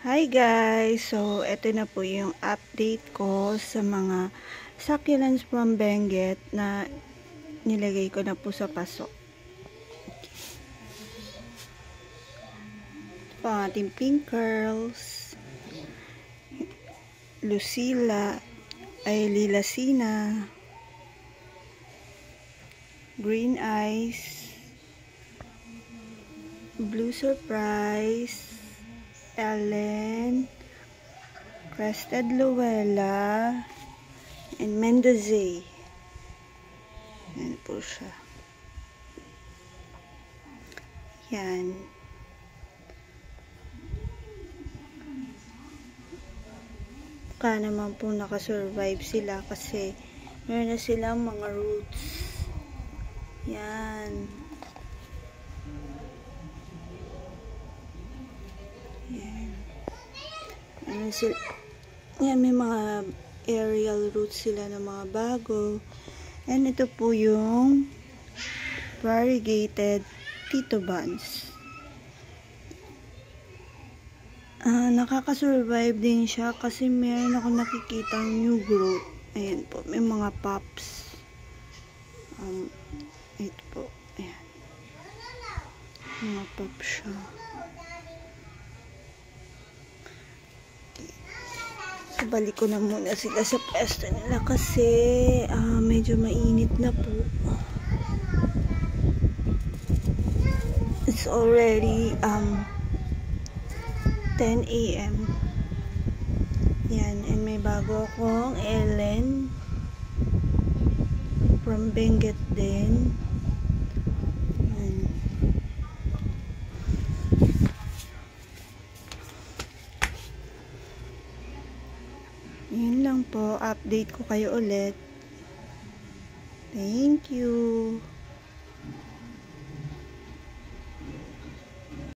Hi guys! So, ito na po yung update ko sa mga succulents from Benguet na nilagay ko na po sa paso. Ito po ang ating pink curls, Lucilla, ay Lilacina, green eyes, blue surprise, Ellen, Crested Luella, and Mendoza. Yan po siya. Yan. Baka naman po nakasurvive sila kasi meron na silang mga roots. Yan. Yan, may mga aerial roots sila na mga bago. And ito po yung variegated Tito Buns. Nakaka-survive din siya kasi meron ako nakikitang new growth. Ayan po, may mga pops. Ito po, ayan. Mga pops siya. Balik ko na muna sila sa pwesto nila kasi medyo mainit na po. It's already 10 AM. Yan, and may bago akong Ellen from Benguet din. Yun lang po, update ko kayo ulit. Thank you.